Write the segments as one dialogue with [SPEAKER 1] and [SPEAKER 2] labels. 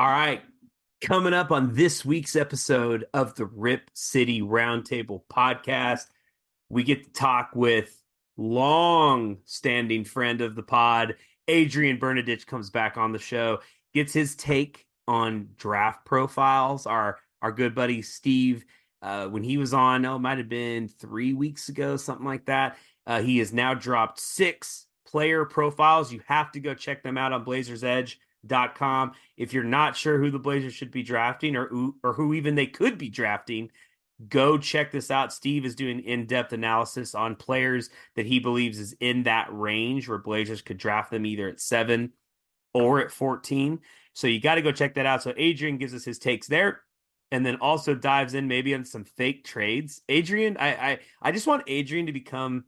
[SPEAKER 1] All right. Coming up on this week's episode of the Rip City Roundtable podcast, we get to talk with long-standing friend of the pod, Adrian Bernecich comes back on the show, gets his take on draft profiles. Our good buddy Steve, when he was on, it might have been 3 weeks ago, something like that. He has now dropped 6 player profiles. You have to go check them out on BlazersEdge.com. If you're not sure who the Blazers should be drafting or who even they could be drafting, go check this out. Steve is doing in-depth analysis on players that he believes is in that range where Blazers could draft them either at 7 or at 14. So you got to go check that out. So Adrian gives us his takes there and then also dives in maybe on some fake trades. Adrian, I just want Adrian to become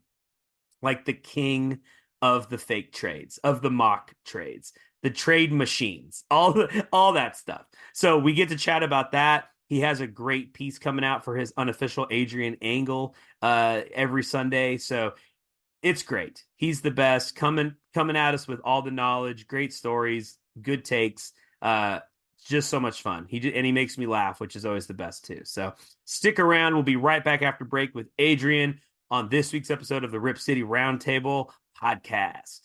[SPEAKER 1] like the king of the fake trades, of the mock trades, the trade machines, all that stuff. So we get to chat about that. He has a great piece coming out for his unofficial Adrian Angle every Sunday. So it's great. He's the best, coming at us with all the knowledge, great stories, good takes. Just so much fun. He makes me laugh, which is always the best too. So stick around. We'll be right back after break with Adrian on this week's episode of the Rip City Roundtable podcast.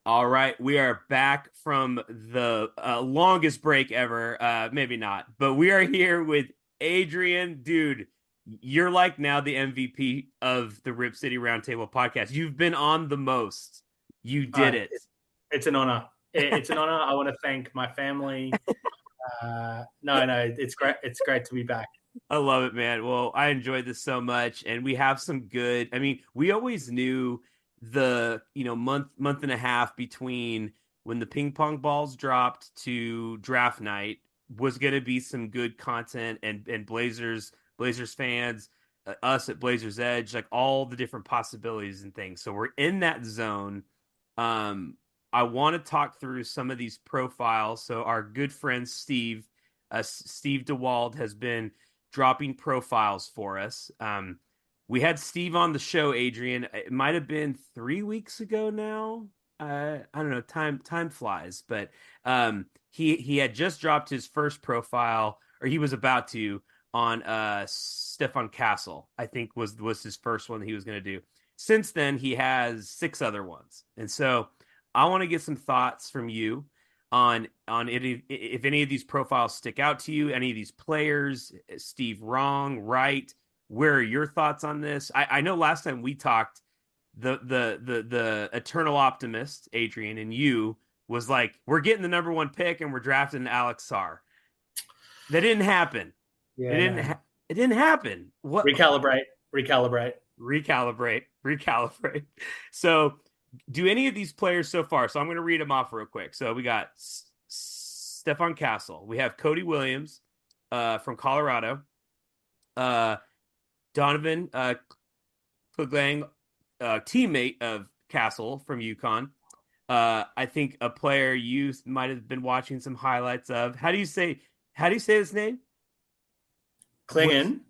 [SPEAKER 1] All right, we are back from the longest break ever. Maybe not, but we are here with Adrian. Dude, you're like now the MVP of the Rip City Roundtable podcast. You've been on the most. You did it.
[SPEAKER 2] It's an honor. It's an honor. I want to thank my family. It's great. It's great to be back.
[SPEAKER 1] I love it, man. Well, I enjoyed this so much, and we have some good. I mean, we always knew the month and a half between when the ping pong balls dropped to draft night was going to be some good content, and Blazers fans, us at Blazers Edge, like all the different possibilities and things. So we're in that zone. I want to talk through some of these profiles. So our good friend Steve Dewald has been dropping profiles for us. We had Steve on the show, Adrian. It might have been 3 weeks ago now. I don't know. Time flies, but he had just dropped his first profile, or he was about to, on Stefan Castle. I think was his first one that he was going to do. Since then, he has 6 other ones, and so I want to get some thoughts from you on if any of these profiles stick out to you, any of these players. Steve wrong, right? Where are your thoughts on this? I know last time we talked, the eternal optimist, Adrian, and you was like, we're getting the number 1 pick and we're drafting Alex Sarr. That didn't happen.
[SPEAKER 2] Yeah,
[SPEAKER 1] it didn't happen. What?
[SPEAKER 2] Recalibrate.
[SPEAKER 1] So do any of these players so far? So I'm going to read them off real quick. So we got Stefan Castle. We have Cody Williams from Colorado. Donovan Kuglang, teammate of Castle from UConn. I think a player you might have been watching some highlights of. How do you say his name?
[SPEAKER 2] Klingon.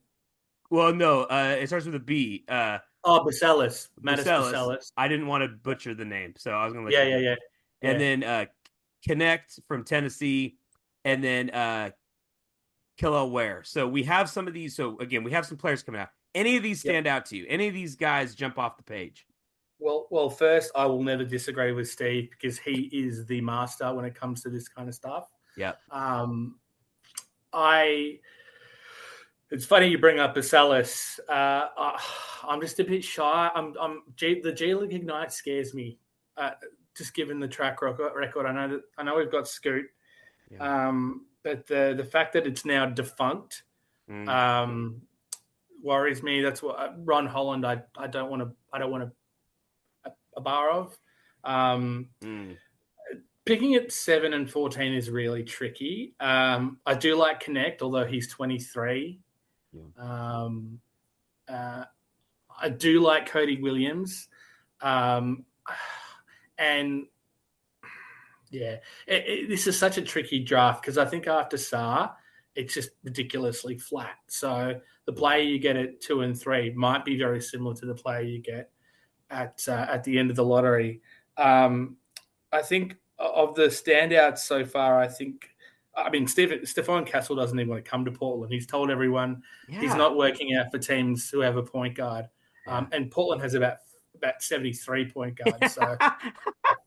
[SPEAKER 1] Well, no, it starts with a B.
[SPEAKER 2] Bacelis. Mattis Bacelis.
[SPEAKER 1] I didn't want to butcher the name, so I was going to
[SPEAKER 2] let you. Yeah.
[SPEAKER 1] And then Connect from Tennessee, and then Killel Ware. So we have some of these. So again, we have some players coming out. Any of these stand out to you? Any of these guys jump off the page?
[SPEAKER 2] Well, first, I will never disagree with Steve because he is the master when it comes to this kind of stuff.
[SPEAKER 1] Yeah.
[SPEAKER 2] It's funny you bring up Bacelis. I'm just a bit shy. The G League Ignite scares me. Just given the track record, I know we've got Scoot, but the fact that it's now defunct worries me. That's what Ron Holland. I don't want a bar of. Picking at 7 and 14 is really tricky. I do like Connect, although he's 23. Yeah. I do like Cody Williams. And yeah, this is such a tricky draft because I think after Sarr, it's just ridiculously flat. So the player you get at 2 and 3 might be very similar to the player you get at the end of the lottery. I think of the standouts so far, I mean, Stefan Castle doesn't even want to come to Portland. He's told everyone he's
[SPEAKER 1] Yeah.
[SPEAKER 2] not working out for teams who have a point guard.
[SPEAKER 1] Yeah.
[SPEAKER 2] And Portland has about 73 point guards. So I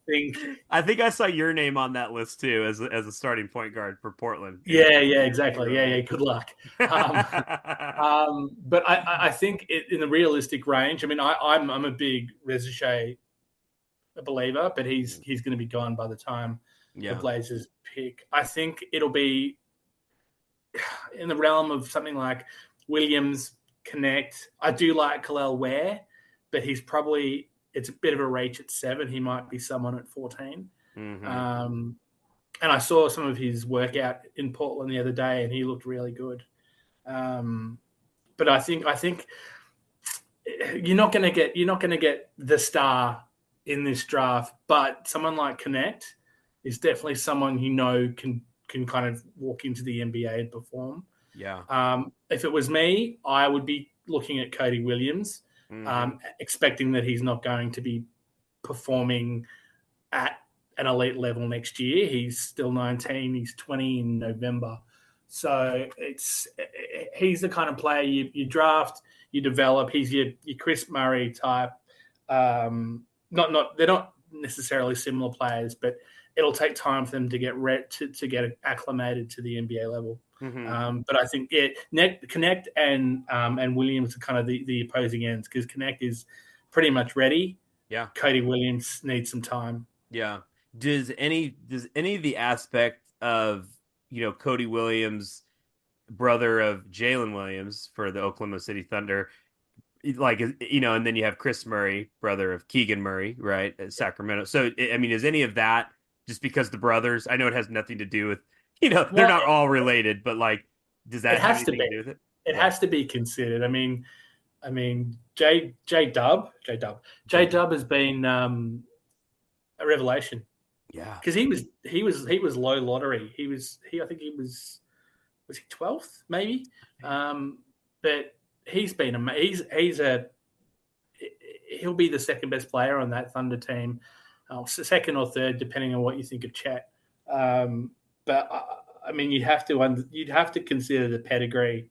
[SPEAKER 2] think,
[SPEAKER 1] I think I saw your name on that list too as a starting point guard for Portland.
[SPEAKER 2] yeah,
[SPEAKER 1] You
[SPEAKER 2] exactly.
[SPEAKER 1] wrote
[SPEAKER 2] Yeah,
[SPEAKER 1] it.
[SPEAKER 2] good luck. Um, but I think in the realistic range, I mean, I'm a big Rezache believer, but he's going to be gone by the time the
[SPEAKER 1] Yeah.
[SPEAKER 2] Blazers pick. I think it'll be in the realm of something like Williams, Connect. I do like Kalel Ware, but it's a bit of a reach at 7. He might be someone at 14.
[SPEAKER 1] Mm-hmm.
[SPEAKER 2] And I saw some of his workout in Portland the other day, and he looked really good. But I think you're not going to get the star in this draft, but someone like Connect is definitely someone can kind of walk into the NBA and perform.
[SPEAKER 1] Yeah.
[SPEAKER 2] If it was me, I would be looking at Cody Williams, expecting that he's not going to be performing at an elite level next year. He's still 19. He's 20 in November. So he's the kind of player you draft, you develop. He's your Chris Murray type. They're not necessarily similar players, but it'll take time for them to get acclimated to the NBA level. But I think Connect and Williams are kind of the opposing ends, because Connect is pretty much ready.
[SPEAKER 1] Yeah.
[SPEAKER 2] Cody Williams needs some time.
[SPEAKER 1] Yeah. Does any of the aspect of Cody Williams, brother of Jalen Williams for the Oklahoma City Thunder, like and then you have Chris Murray, brother of Keegan Murray, right, at Sacramento. So I mean, is any of that just because the brothers? I know it has nothing to do with they're not all related, but like, does that have anything to do with it?
[SPEAKER 2] It has to be considered. I mean, J Dub has been a revelation.
[SPEAKER 1] Yeah,
[SPEAKER 2] because he was low lottery. I think he was he 12th maybe, but he's been amazing. He'll be the second best player on that Thunder team, second or third depending on what you think of Chet. But I mean, you'd have to consider the pedigree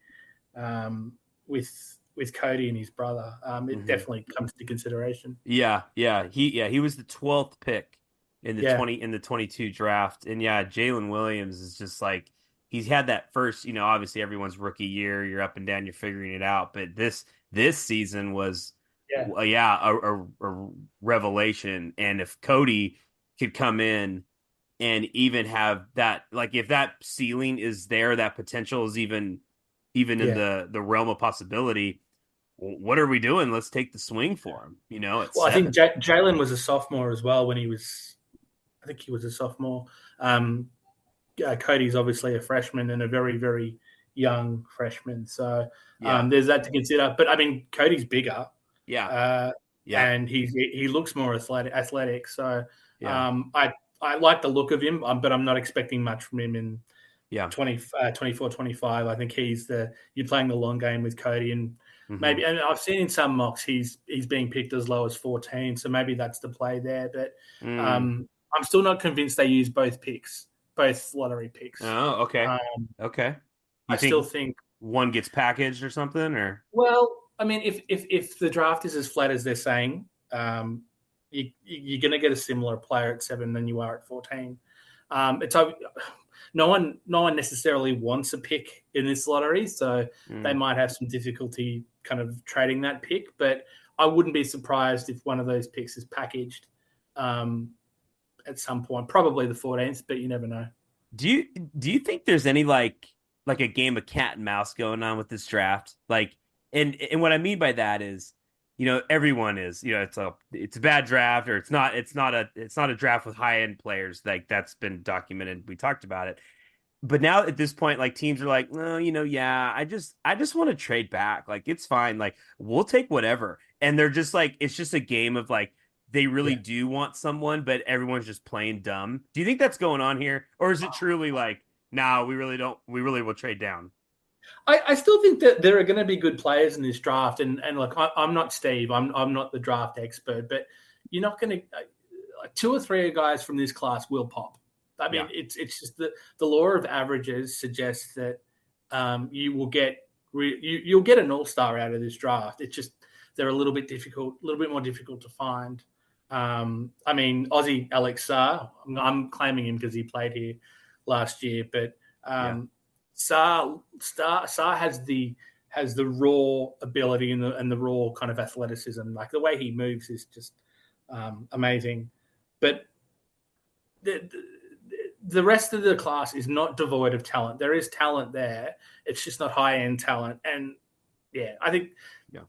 [SPEAKER 2] with Cody and his brother. It definitely comes to consideration.
[SPEAKER 1] Yeah. He was the 12th pick in the 22 draft. And yeah, Jalen Williams is just like, he's had that first, obviously everyone's rookie year, you're up and down, you're figuring it out. But this season was a revelation. And if Cody could come in and even have that, like, if that ceiling is there, that potential is even in the realm of possibility, what are we doing? Let's take the swing for him. Well,
[SPEAKER 2] 7. I think Jalen was a sophomore as well when he was. I think he was a sophomore. Cody's obviously a freshman and a very, very young freshman. So there's that to consider. But I mean, Cody's bigger. And he looks more athletic. So I like the look of him, but I'm not expecting much from him in 24, 25. I think you're playing the long game with Cody, and maybe, and I've seen in some mocks he's being picked as low as 14. So maybe that's the play there. But I'm still not convinced they use both lottery picks.
[SPEAKER 1] Oh, okay. Okay.
[SPEAKER 2] I still think
[SPEAKER 1] one gets packaged or something, or?
[SPEAKER 2] Well, I mean, if the draft is as flat as they're saying, you're going to get a similar player at 7 than you are at 14. It's no one necessarily wants a pick in this lottery, so they might have some difficulty kind of trading that pick. But I wouldn't be surprised if one of those picks is packaged at some point, probably the 14th, but you never know.
[SPEAKER 1] Do you think there's any like a game of cat and mouse going on with this draft? Like, and what I mean by that is, everyone is, it's a bad draft, or it's not a draft with high end players. Like, that's been documented. We talked about it. But now at this point, like, teams are like, no, I just want to trade back. Like, it's fine. Like, we'll take whatever. And they're just like, it's just a game of like, they really do want someone, but everyone's just playing dumb. Do you think that's going on here? Or is it truly like, no, we really don't. We really will trade down.
[SPEAKER 2] I still think that there are going to be good players in this draft, and like I'm not Steve, I'm not the draft expert, but you're not going to two or three guys from this class will pop. I mean,
[SPEAKER 1] Yeah.
[SPEAKER 2] it's just the law of averages suggests that you will get you'll get an all star out of this draft. It's just they're a little bit more difficult to find. I mean, Aussie Alex Sarr, I'm claiming him because he played here last year, but
[SPEAKER 1] Yeah.
[SPEAKER 2] Sarr has the raw ability and the raw kind of athleticism. Like the way he moves is just amazing. But the rest of the class is not devoid of talent. There is talent there. It's just not high end talent. And yeah, I think
[SPEAKER 1] Yeah.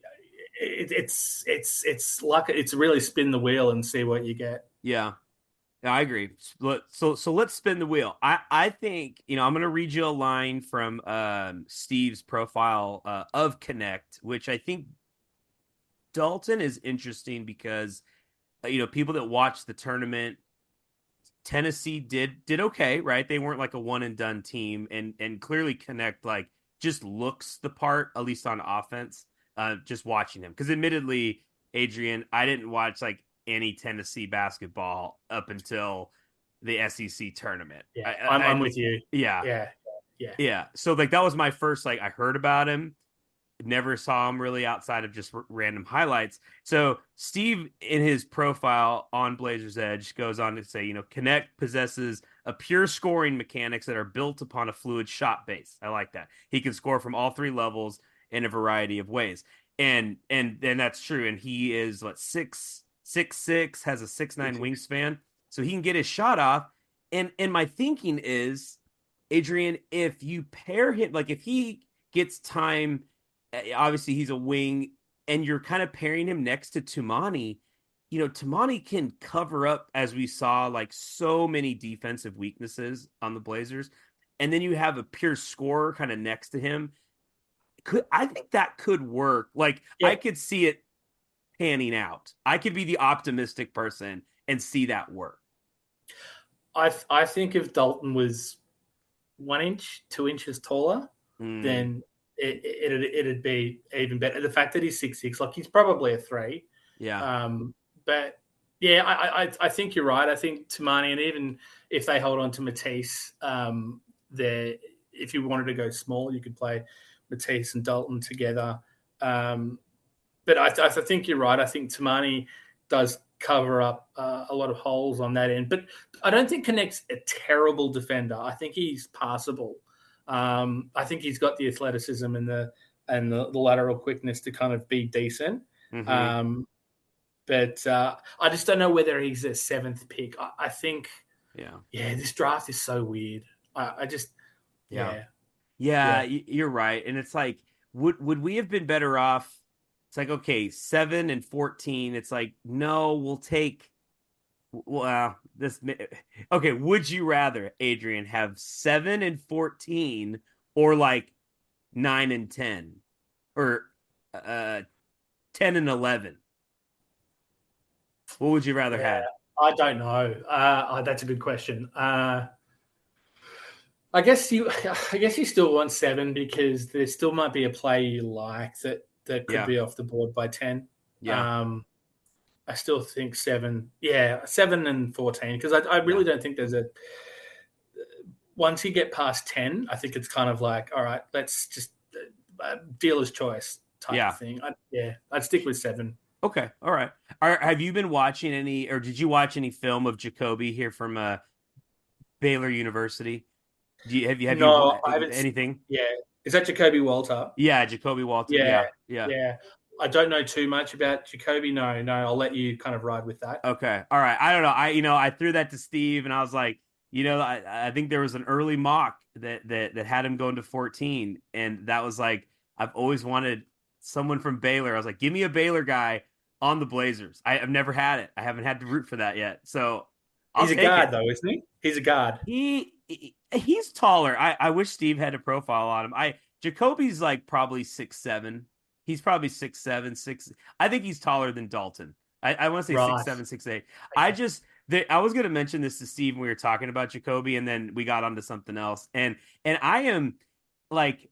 [SPEAKER 2] it's like it's really spin the wheel and see what you get.
[SPEAKER 1] Yeah. I agree. So let's spin the wheel. I think, I'm going to read you a line from Steve's profile of Connect, which I think Dalton is interesting because people that watch the tournament, Tennessee did okay, right? They weren't like a one and done team, and clearly Connect like just looks the part, at least on offense. Just watching him, because admittedly, Adrian, I didn't watch like any Tennessee basketball up until the SEC tournament.
[SPEAKER 2] Yeah, I'm with you.
[SPEAKER 1] Yeah,
[SPEAKER 2] Yeah, yeah.
[SPEAKER 1] yeah. So like that was my first, like, I heard about him, never saw him really outside of just random highlights. So Steve, in his profile on Blazers Edge, goes on to say, Connect possesses a pure scoring mechanics that are built upon a fluid shot base. I like that. He can score from all three levels in a variety of ways. And that's true. And he is 6'6", has a 6'9" wingspan, so he can get his shot off. And my thinking is, Adrian, if you pair him, like if he gets time, obviously he's a wing, and you're kind of pairing him next to Tumani, Tumani can cover up, as we saw, like so many defensive weaknesses on the Blazers. And then you have a pure scorer kind of next to him. I think that could work. Like,
[SPEAKER 2] Yeah.
[SPEAKER 1] I could see it panning out. I could be the optimistic person and see that work.
[SPEAKER 2] I think if Dalton was 1 inch, 2 inches taller, then it'd be even better. The fact that he's 6'6", like he's probably a 3.
[SPEAKER 1] Yeah.
[SPEAKER 2] But yeah, I think you're right. I think Tumani, and even if they hold on to Matisse, if you wanted to go small, you could play Matisse and Dalton together. But I think you're right. I think Tumani does cover up a lot of holes on that end. But I don't think Connect's a terrible defender. I think he's passable. I think he's got the athleticism and the lateral quickness to kind of be decent.
[SPEAKER 1] Mm-hmm.
[SPEAKER 2] But I just don't know whether he's a 7th pick. I think,
[SPEAKER 1] yeah,
[SPEAKER 2] this draft is so weird. I just,
[SPEAKER 1] yeah, you're right. And it's like, would we have been better off? It's like, okay, 7 and 14. It's like, no, we'll take. Well, this. Okay, would you rather, Adrian, have 7 and 14, or like 9 and 10, or 10 and 11? What would you rather have?
[SPEAKER 2] I don't know. That's a good question. I guess you still want 7 because there still might be a play you like that could be off the board by 10.
[SPEAKER 1] Yeah.
[SPEAKER 2] I still think 7. Yeah, 7 and 14, because I really don't think there's a. Once you get past 10, I think it's kind of like, all right, let's just dealer's choice type of thing. I'd stick with 7.
[SPEAKER 1] Okay, all right. Have you been watching any, or did you watch any film of Jacoby here from Baylor University? Have you
[SPEAKER 2] I haven't
[SPEAKER 1] anything?
[SPEAKER 2] Is that Jacoby Walter?
[SPEAKER 1] Yeah, Jacoby Walter. Yeah.
[SPEAKER 2] I don't know too much about Jacoby. No, I'll let you kind of ride with that.
[SPEAKER 1] Okay, all right. I don't know. I threw that to Steve, and I was like, I think there was an early mock that had him going to 14, and that was like, I've always wanted someone from Baylor. I was like, give me a Baylor guy on the Blazers. I've never had it. I haven't had to root for that yet. So
[SPEAKER 2] he's a guard, though, isn't he? He's a guard.
[SPEAKER 1] He's taller. I wish Steve had a profile on him. Jacoby's like probably 6'7". He's probably 6'7", 6. I think he's taller than Dalton. I want to say 6'7", 6'8". I was going to mention this to Steve when we were talking about Jacoby, and then we got onto something else. And I am like,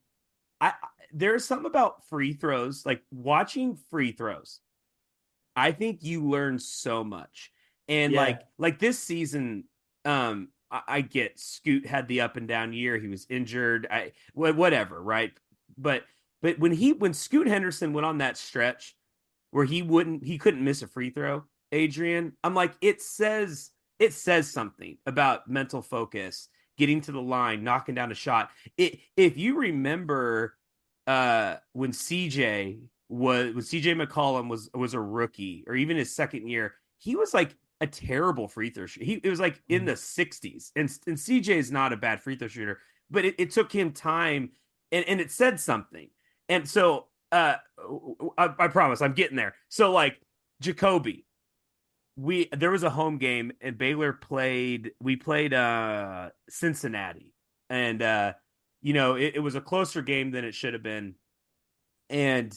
[SPEAKER 1] I there's something about free throws, like watching free throws. I think you learn so much. And
[SPEAKER 2] Yeah.
[SPEAKER 1] like this season, I get Scoot had the up and down year. He was injured. Whatever, right? But when Scoot Henderson went on that stretch where he couldn't miss a free throw, Adrian, I'm like, it says something about mental focus, getting to the line, knocking down a shot. If you remember when CJ McCollum was a rookie, or even his second year, he was like a terrible free throw shooter. It was like in the 60s. And CJ is not a bad free throw shooter, but it took him time, and it said something. And so I promise I'm getting there. So like Jacoby, there was a home game and we played Cincinnati, and it was a closer game than it should have been. And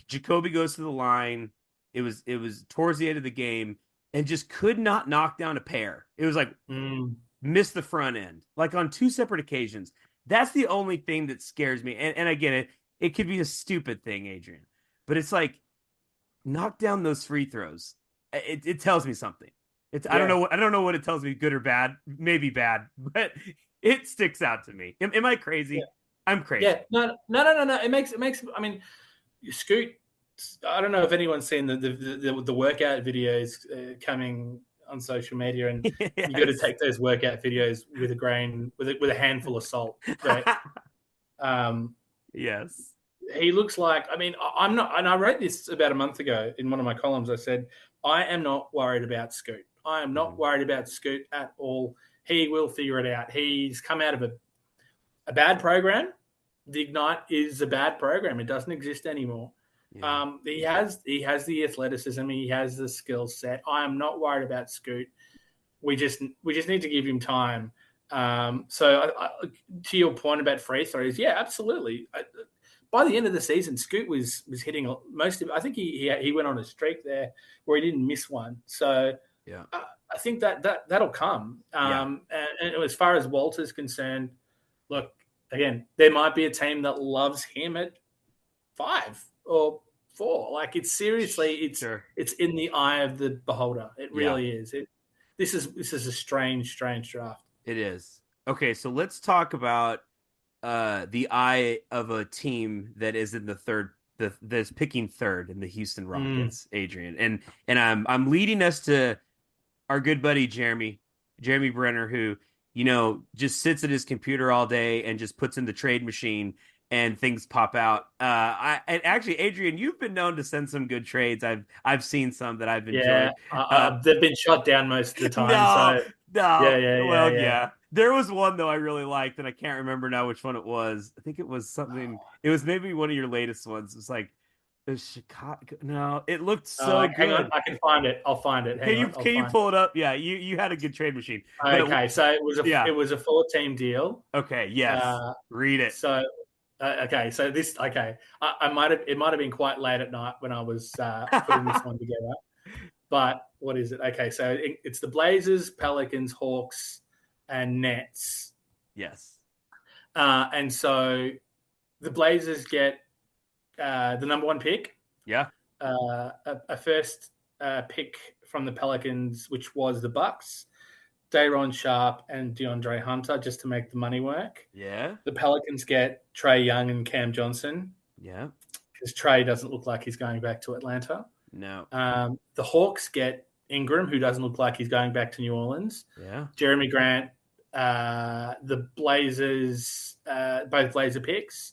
[SPEAKER 1] Jacoby goes to the line. It was towards the end of the game, and just could not knock down a pair. It was like missed the front end, like on two separate occasions. That's the only thing that scares me. And I get it. It could be a stupid thing, Adrian, but it's like, knock down those free throws. It tells me something. I don't know. I don't know what it tells me, good or bad. Maybe bad, but it sticks out to me. Am I crazy?
[SPEAKER 2] Yeah.
[SPEAKER 1] I'm crazy.
[SPEAKER 2] Yeah. No. It makes. I mean, Scoot. I don't know if anyone's seen the workout videos coming on social media, and
[SPEAKER 1] Yes.
[SPEAKER 2] you got to take those workout videos with a handful of salt, right?
[SPEAKER 1] Yes.
[SPEAKER 2] He looks like. I mean, I'm not, and I wrote this about a month ago in one of my columns. I said, I am not worried about Scoot. I am not worried about Scoot at all. He will figure it out. He's come out of a bad program. The Ignite is a bad program. It doesn't exist anymore.
[SPEAKER 1] Yeah.
[SPEAKER 2] He has the athleticism. He has the skill set. I am not worried about Scoot. We just need to give him time. To your point about free throws, yeah, absolutely. By the end of the season, Scoot was hitting most of. I think he went on a streak there where he didn't miss one. So
[SPEAKER 1] Yeah.
[SPEAKER 2] I think that'll come. And as far as Walter's concerned, look, again, there might be a team that loves him at 5 or 4. Like, it's seriously, it's in the eye of the beholder. It really is. This is a strange draft.
[SPEAKER 1] It is. Okay, so let's talk about the eye of a team that is in the third, that's picking third in the Houston Rockets, Adrian, and I'm leading us to our good buddy Jeremy Brenner, who just sits at his computer all day and just puts in the trade machine and things pop out. And actually, Adrian, you've been known to send some good trades. I've seen some that I've enjoyed.
[SPEAKER 2] They've been shot down most of the time.
[SPEAKER 1] No.
[SPEAKER 2] Yeah.
[SPEAKER 1] There was one though I really liked, and I can't remember now which one it was. I think it was something. It was maybe one of your latest ones. It was like the Chicago. No, it looked so good.
[SPEAKER 2] Hang on, I can find it. I'll find it.
[SPEAKER 1] Can you pull it up? Yeah, you had a good trade machine.
[SPEAKER 2] Okay, so it was a 4-team deal.
[SPEAKER 1] Okay, yes. Read it.
[SPEAKER 2] So it might have been quite late at night when I was putting this one together. But what is it? Okay, so it's the Blazers, Pelicans, Hawks, and Nets.
[SPEAKER 1] Yes.
[SPEAKER 2] And so the Blazers get the number 1 pick.
[SPEAKER 1] Yeah.
[SPEAKER 2] A first pick from the Pelicans, which was the Bucks, Day'Ron Sharp and DeAndre Hunter, just to make the money work.
[SPEAKER 1] Yeah.
[SPEAKER 2] The Pelicans get Trae Young and Cam Johnson.
[SPEAKER 1] Yeah.
[SPEAKER 2] Because Trae doesn't look like he's going back to Atlanta.
[SPEAKER 1] No.
[SPEAKER 2] The Hawks get Ingram, who doesn't look like he's going back to New Orleans.
[SPEAKER 1] Yeah.
[SPEAKER 2] Jeremy Grant. The Blazers, both Blazer picks,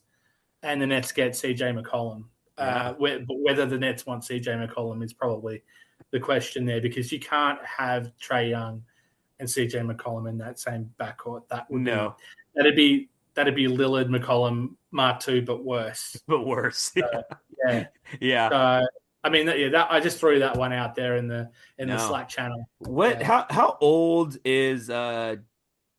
[SPEAKER 2] and the Nets get CJ McCollum.
[SPEAKER 1] Yeah.
[SPEAKER 2] Whether the Nets want CJ McCollum is probably the question there, because you can't have Trae Young and CJ McCollum in that same backcourt. That'd be Lillard, McCollum, Mark II, but worse.
[SPEAKER 1] Yeah.
[SPEAKER 2] So, I mean, I just threw that one out there in the Slack channel.
[SPEAKER 1] How old is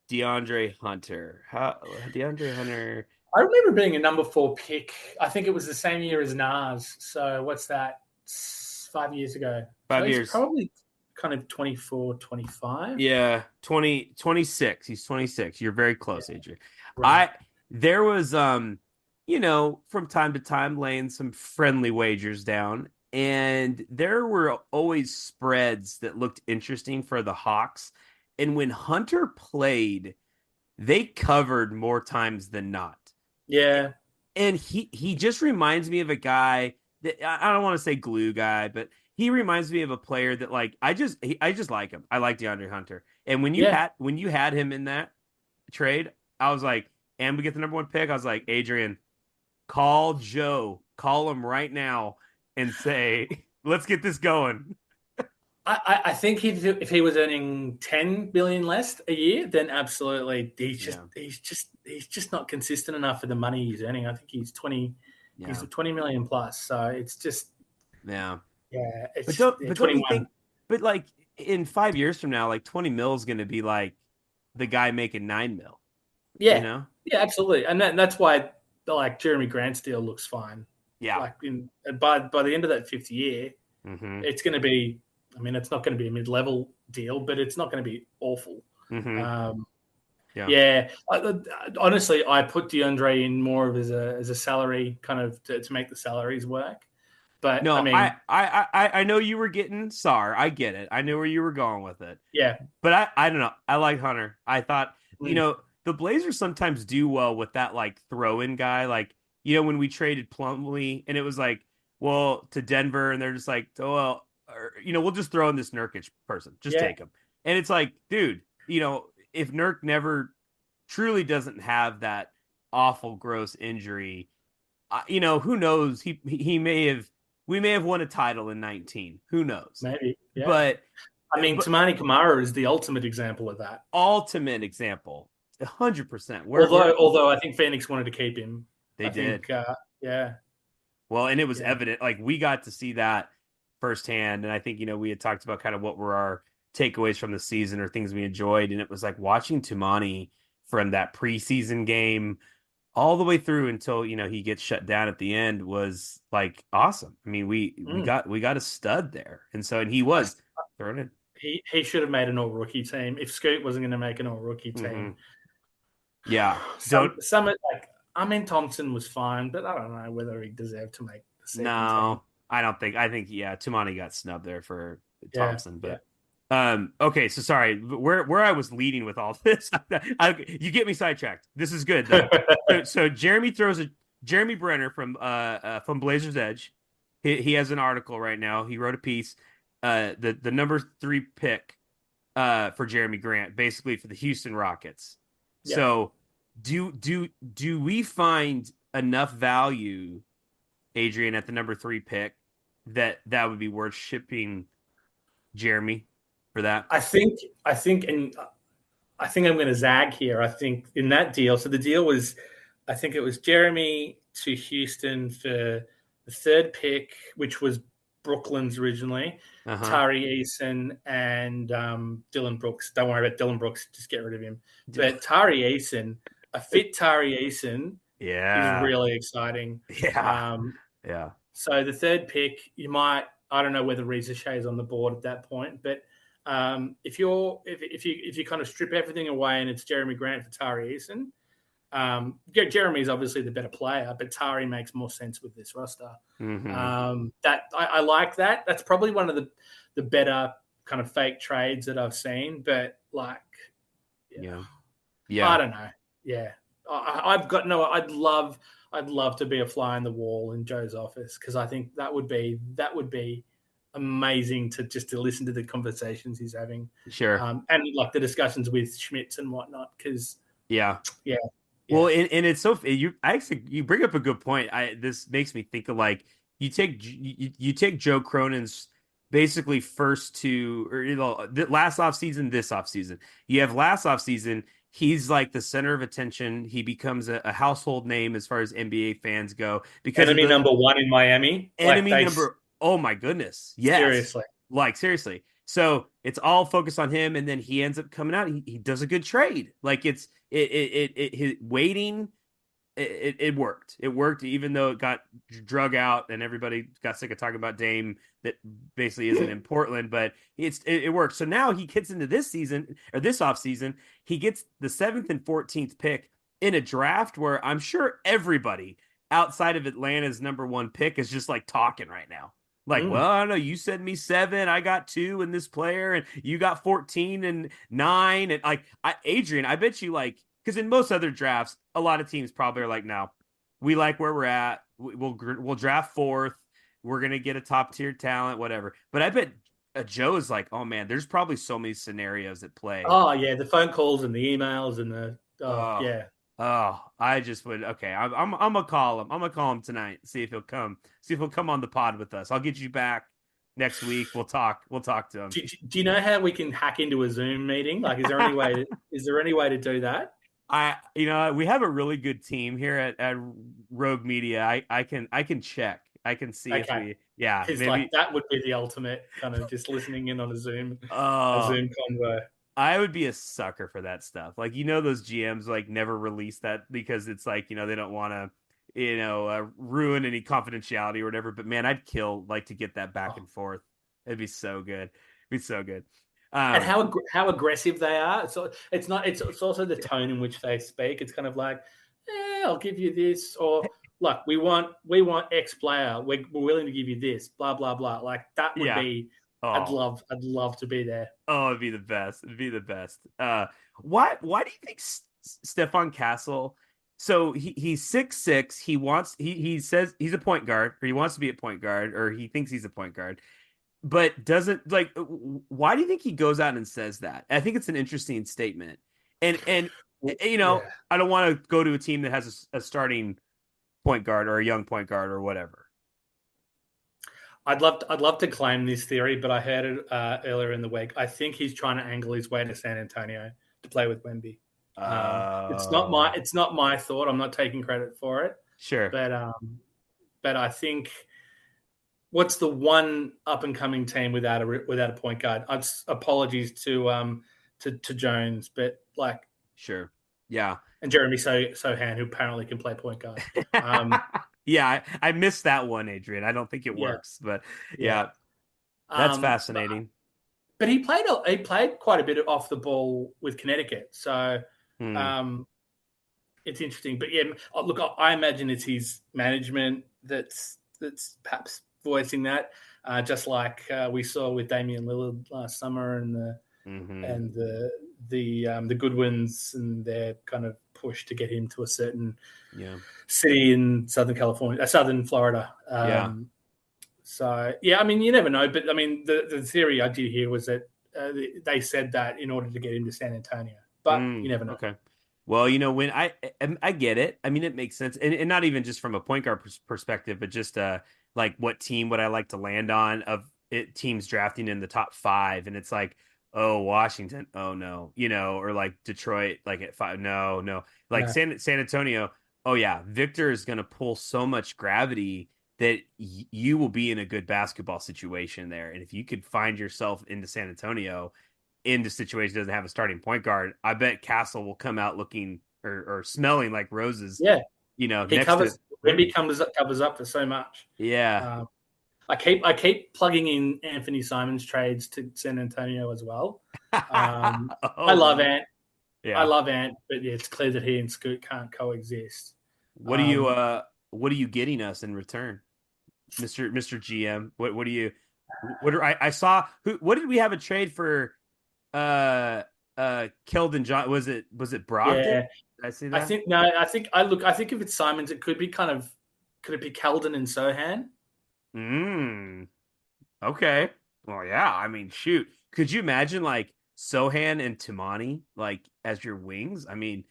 [SPEAKER 1] DeAndre Hunter? DeAndre Hunter?
[SPEAKER 2] I remember being a number 4 pick. I think it was the same year as Nas. So what's that? 5 years ago.
[SPEAKER 1] 5 years.
[SPEAKER 2] Probably kind of 24, 25.
[SPEAKER 1] Yeah, 26. He's 26. You're very close, Adrian.
[SPEAKER 2] Right.
[SPEAKER 1] I there was from time to time laying some friendly wagers down, and there were always spreads that looked interesting for the Hawks. And when Hunter played, they covered more times than not.
[SPEAKER 2] Yeah.
[SPEAKER 1] And he just reminds me of a guy that I don't want to say glue guy, but he reminds me of a player that like I just like him. I like DeAndre Hunter. And
[SPEAKER 2] Yeah.
[SPEAKER 1] when you had him in that trade, I was like, and we get the number one pick. I was like, Adrian, call Joe, call him right now, and say, let's get this going.
[SPEAKER 2] I think if he was earning 10 billion less a year, then absolutely he's just not consistent enough for the money he's earning. I think he's 20
[SPEAKER 1] Yeah,
[SPEAKER 2] he's 20 million plus. So it's just
[SPEAKER 1] yeah.
[SPEAKER 2] it's
[SPEAKER 1] But don't you
[SPEAKER 2] 21.
[SPEAKER 1] think? But like in 5 years from now, like 20 mil is going to be like the guy making 9 mil. You
[SPEAKER 2] Yeah.
[SPEAKER 1] know?
[SPEAKER 2] Yeah, absolutely. And that's why like Jeremy Grant's deal looks fine.
[SPEAKER 1] Yeah.
[SPEAKER 2] Like by the end of that 5th year,
[SPEAKER 1] Mm-hmm.
[SPEAKER 2] it's going to be. I mean, it's not going to be a mid-level deal, but it's not going to be awful.
[SPEAKER 1] Mm-hmm. Yeah.
[SPEAKER 2] Yeah. Honestly, I put DeAndre in more of as a salary kind of to make the salaries work. But I
[SPEAKER 1] No,
[SPEAKER 2] mean,
[SPEAKER 1] I know you were getting Sar. I get it. I knew where you were going with it.
[SPEAKER 2] yeah.
[SPEAKER 1] But I don't know. I like Hunter. I thought,
[SPEAKER 2] Mm.
[SPEAKER 1] the Blazers sometimes do well with that like throw-in guy. Like, when we traded Plumlee and it was like, well, to Denver, and they're just like, oh well, we'll just throw in this Nurkic person. Just
[SPEAKER 2] Yeah.
[SPEAKER 1] take him. And it's like, dude, if Nurk never truly doesn't have that awful gross injury, who knows? He may have we may have won a title in 19. Who knows?
[SPEAKER 2] Maybe. Yeah.
[SPEAKER 1] But
[SPEAKER 2] I mean, Tamani Kamara is the ultimate example of that.
[SPEAKER 1] ultimate example, 100%.
[SPEAKER 2] Although I think Phoenix wanted to keep him.
[SPEAKER 1] They did.
[SPEAKER 2] Yeah.
[SPEAKER 1] Well, and it was evident. Like we got to see that firsthand, and I think we had talked about kind of what were our takeaways from the season or things we enjoyed, and it was like watching Tamani from that preseason game all the way through until he gets shut down at the end was like awesome. I mean, we got a stud there, and he was thrown in.
[SPEAKER 2] He should have made an all rookie team if Scoot wasn't going to make an all rookie team.
[SPEAKER 1] Mm-hmm. Yeah,
[SPEAKER 2] some like Thompson was fine, but I don't know whether he deserved to make the second team.
[SPEAKER 1] I don't think. I think Tamani got snubbed there for Thompson,
[SPEAKER 2] yeah.
[SPEAKER 1] Okay, so sorry, where I was leading with all this, you get me sidetracked. This is good. so Jeremy Brenner from Blazers Edge. He has an article right now. He wrote a piece. The number 3 pick for Jeremy Grant, basically for the Houston Rockets. Yeah. So do we find enough value, Adrian, at the number 3 pick that would be worth shipping Jeremy for that?
[SPEAKER 2] I think I'm going to zag here. I think in that deal, so the deal was, I think it was Jeremy to Houston for the 3rd pick, which was Brooklyn's originally, Tari Eason and Dylan Brooks. Don't worry about Dylan Brooks, just get rid of him. But Tari Eason, a fit Tari Eason is really exciting.
[SPEAKER 1] Yeah.
[SPEAKER 2] So the 3rd pick, I don't know whether Reza Shea is on the board at that point, but if you kind of strip everything away and it's Jeremy Grant for Tari Eason, Jeremy is obviously the better player, but Tari makes more sense with this roster.
[SPEAKER 1] Mm-hmm.
[SPEAKER 2] That I like that. That's probably one of the better kind of fake trades that I've seen. But like,
[SPEAKER 1] yeah,
[SPEAKER 2] I don't know. Yeah, I've got no. I'd love to be a fly on the wall in Joe's office because I think that would be amazing to listen to the conversations he's having.
[SPEAKER 1] Sure.
[SPEAKER 2] And like the discussions with Schmitz and whatnot. Because
[SPEAKER 1] yeah. Well, and it's so you bring up a good point. This makes me think of like you take Joe Cronin's basically first 2 or last offseason, this offseason. You have last offseason, he's like the center of attention. He becomes a household name as far as NBA fans go because
[SPEAKER 2] enemy number 1 in Miami.
[SPEAKER 1] Oh my goodness. Yes. Seriously. So it's all focused on him, and then he ends up coming out. He does a good trade. Like his waiting it worked. It worked, even though it got drug out and everybody got sick of talking about Dame that basically isn't in Portland, but it worked. So now he gets into this season or this offseason, he gets the 7th and 14th pick in a draft where I'm sure everybody outside of Atlanta's number 1 pick is just like talking right now. Like, well, I don't know. You said me 7, I got 2 in this player, and you got 14 and 9. And like, Adrian, I bet you like, because in most other drafts, a lot of teams probably are like, no, we like where we're at. We'll draft 4th. We're gonna get a top tier talent, whatever. But I bet Joe is like, oh man, there's probably so many scenarios at play.
[SPEAKER 2] Oh yeah, the phone calls and the emails and the
[SPEAKER 1] Oh,
[SPEAKER 2] yeah.
[SPEAKER 1] oh, I just would. Okay, I'm gonna call him. I'm gonna call him tonight. See if he'll come. See if he'll come on the pod with us. I'll get you back next week. We'll talk. We'll talk to him.
[SPEAKER 2] Do you know how we can hack into a Zoom meeting? Like, is there any way? Is there any way to do that?
[SPEAKER 1] We have a really good team here at Rogue Media. I can check. I can see if we, yeah,
[SPEAKER 2] Because
[SPEAKER 1] maybe
[SPEAKER 2] like that would be the ultimate kind of just listening in on a Zoom
[SPEAKER 1] oh,
[SPEAKER 2] convo.
[SPEAKER 1] I would be a sucker for that stuff. Like, those GMs like never release that because it's like, they don't want to, ruin any confidentiality or whatever. But man, I'd kill like to get that back and forth. It'd be so good. It'd be so good.
[SPEAKER 2] And how aggressive they are. So it's not. It's also the tone in which they speak. It's kind of like, I'll give you this, or look, we want X player. We're willing to give you this. Blah blah blah. Like that would be.
[SPEAKER 1] Oh.
[SPEAKER 2] I'd love to be there.
[SPEAKER 1] Oh, it'd be the best. It'd be the best. Why do you think Stefan Castle? So he's 6'6". He says he's a point guard, or he wants to be a point guard, or he thinks he's a point guard, but doesn't like. Why do you think he goes out and says that? I think it's an interesting statement. And I don't want to go to a team that has a starting point guard or a young point guard or whatever.
[SPEAKER 2] I'd love to claim this theory, but I heard it earlier in the week. I think he's trying to angle his way to San Antonio to play with Wemby. It's not my thought. I'm not taking credit for it.
[SPEAKER 1] Sure,
[SPEAKER 2] but I think what's the one up and coming team without a point guard? Apologies to Jones, but like
[SPEAKER 1] sure, yeah,
[SPEAKER 2] and Jeremy Sohan, who apparently can play point guard.
[SPEAKER 1] Yeah, I missed that one, Adrian. I don't think it works, but yeah, that's fascinating.
[SPEAKER 2] But he played quite a bit off the ball with Connecticut, so it's interesting. But yeah, look, I imagine it's his management that's perhaps voicing that, just like we saw with Damian Lillard last summer and the Goodwins and their kind of push to get him to a certain city in Southern Florida. So yeah, I mean, you never know, but I mean, the theory I did hear was that they said that in order to get him to San Antonio, but you never know.
[SPEAKER 1] Okay. Well, when I get it. I mean, it makes sense, and not even just from a point guard perspective, but just like what team would I like to land on of it? Teams drafting in the top 5, and it's like, oh, Washington, oh no, or like Detroit, like at 5, no, like San Antonio. Oh yeah, Victor is going to pull so much gravity that you will be in a good basketball situation there, and if you could find yourself into San Antonio in the situation doesn't have a starting point guard, I bet Castle will come out looking or smelling like roses.
[SPEAKER 2] Yeah,
[SPEAKER 1] he
[SPEAKER 2] covers up for so much.
[SPEAKER 1] Yeah.
[SPEAKER 2] I keep plugging in Anthony Simons trades to San Antonio as well. I love Ant. Yeah. I love Ant, but yeah, it's clear that he and Scoot can't coexist.
[SPEAKER 1] What are you getting us in return, Mr. GM? What do you? I saw? What did we have a trade for? Keldon John, was it Brogdon?
[SPEAKER 2] Yeah.
[SPEAKER 1] Did I see that?
[SPEAKER 2] I think if it's Simons, it could be could it be Keldon and Sohan?
[SPEAKER 1] Okay. Well, yeah. I mean, shoot. Could you imagine like Sohan and Timani like as your wings? I mean,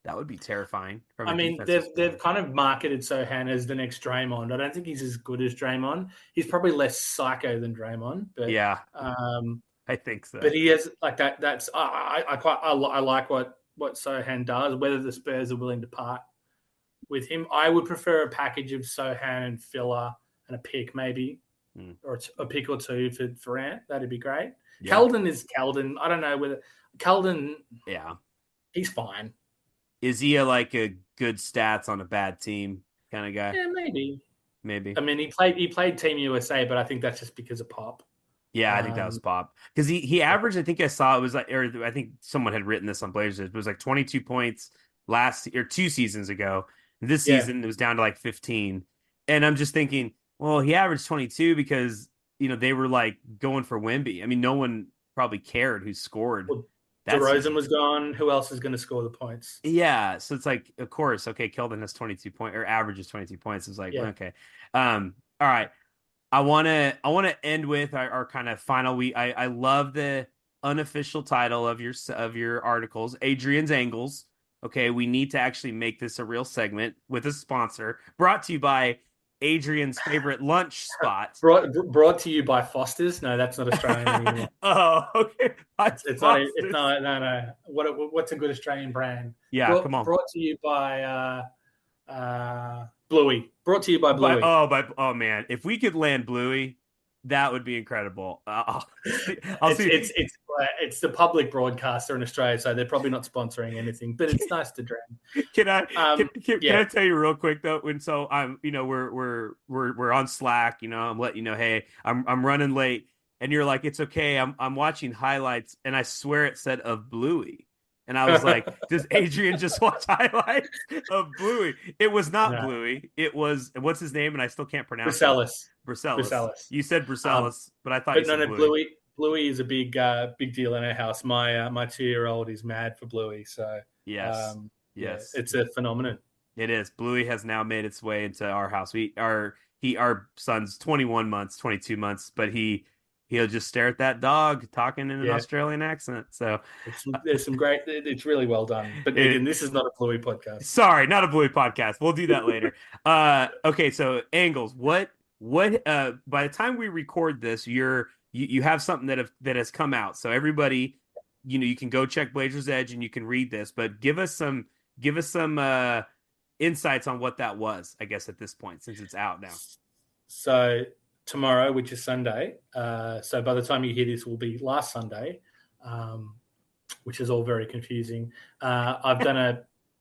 [SPEAKER 1] that would be terrifying.
[SPEAKER 2] They've kind of marketed Sohan as the next Draymond. I don't think he's as good as Draymond. He's probably less psycho than Draymond. But
[SPEAKER 1] yeah, I think so.
[SPEAKER 2] But he has like that. That's I like what Sohan does. Whether the Spurs are willing to part with him, I would prefer a package of Sohan and filler and a pick maybe, or a pick or two for Ant. That'd be great. Yeah. Keldon is Keldon. I don't know whether Keldon.
[SPEAKER 1] Yeah,
[SPEAKER 2] he's fine.
[SPEAKER 1] Is he like a good stats on a bad team kind of guy?
[SPEAKER 2] Yeah, maybe.
[SPEAKER 1] Maybe.
[SPEAKER 2] I mean, he played Team USA, but I think that's just because of Pop.
[SPEAKER 1] Yeah, I think that was
[SPEAKER 2] Um,
[SPEAKER 1] Pop because he
[SPEAKER 2] yeah,
[SPEAKER 1] averaged. I think I saw it was like, or I think someone had written this on Blazers. It was like 22 points last or 2 seasons ago. This
[SPEAKER 2] yeah.
[SPEAKER 1] season it was down to like 15, and I'm just thinking, well, he averaged 22 because they were like going for Wemby. I mean, no one probably cared who scored
[SPEAKER 2] Well,
[SPEAKER 1] that
[SPEAKER 2] DeRozan
[SPEAKER 1] season.
[SPEAKER 2] was gone. Who else is going to score the points?
[SPEAKER 1] Yeah, so it's like, of course, okay, Keldon has 22 point or averages 22 points. It's like,
[SPEAKER 2] Yeah.
[SPEAKER 1] okay, all right. I wanna end with our kind of final week. I love the unofficial title of your articles, Adrian's Angles. Okay, we need to actually make this a real segment with a sponsor. Brought to you by Adrian's favorite lunch spot.
[SPEAKER 2] Brought to you by Foster's. No, that's not Australian anymore.
[SPEAKER 1] Oh, okay. By
[SPEAKER 2] It's not. It's
[SPEAKER 1] Foster's.
[SPEAKER 2] not. No. What's a good Australian brand?
[SPEAKER 1] Yeah, come
[SPEAKER 2] Brought
[SPEAKER 1] on.
[SPEAKER 2] brought to you by Bluey. Brought to you by Bluey.
[SPEAKER 1] Oh man, if we could land Bluey, that would be incredible. I'll
[SPEAKER 2] It's
[SPEAKER 1] see.
[SPEAKER 2] it's it's it's the public broadcaster in Australia, so they're probably not sponsoring anything. But it's nice to dream.
[SPEAKER 1] Can I can
[SPEAKER 2] Yeah.
[SPEAKER 1] I tell you real quick though? When so I'm we're on Slack. I'm letting you know, hey, I'm running late, and you're like, it's okay. I'm watching highlights, and I swear it said of Bluey, and I was like, does Adrian just watch highlights of Bluey? It was not
[SPEAKER 2] No.
[SPEAKER 1] Bluey. It was what's his name, and I still can't pronounce it.
[SPEAKER 2] Bracellus.
[SPEAKER 1] Bracellus.
[SPEAKER 2] Bracellus.
[SPEAKER 1] You said
[SPEAKER 2] Um,
[SPEAKER 1] Bracellus, but I thought you
[SPEAKER 2] but no,
[SPEAKER 1] said
[SPEAKER 2] no,
[SPEAKER 1] Bluey.
[SPEAKER 2] Bluey is a big deal in our house. My 2-year-old is mad for Bluey, so
[SPEAKER 1] Yes,
[SPEAKER 2] yeah,
[SPEAKER 1] yes.
[SPEAKER 2] it's a phenomenon.
[SPEAKER 1] It is. Bluey has now made its way into our house. Our son's 21 months, 22 months, but he'll just stare at that dog talking in an
[SPEAKER 2] Yeah,
[SPEAKER 1] Australian accent. So
[SPEAKER 2] there's some great. It's really well done. But
[SPEAKER 1] it
[SPEAKER 2] again, this is not a Bluey podcast.
[SPEAKER 1] sorry, not a Bluey podcast. We'll do that later. Okay, so angles. What by the time we record this, you have something that has come out. So everybody, you can go check Blazers Edge and you can read this, but give us some insights on what that was, I guess, at this point, since it's out now.
[SPEAKER 2] So tomorrow, which is Sunday, so by the time you hear this, will be last Sunday, which is all very confusing. I've done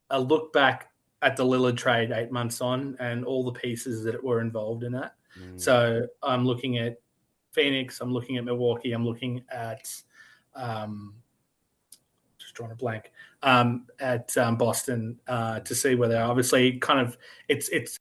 [SPEAKER 2] a look back at the Lillard trade 8 months on and all the pieces that were involved in that. So I'm looking at Phoenix, I'm looking at Milwaukee, I'm looking at just drawing a blank at Boston to see where they're obviously kind of it's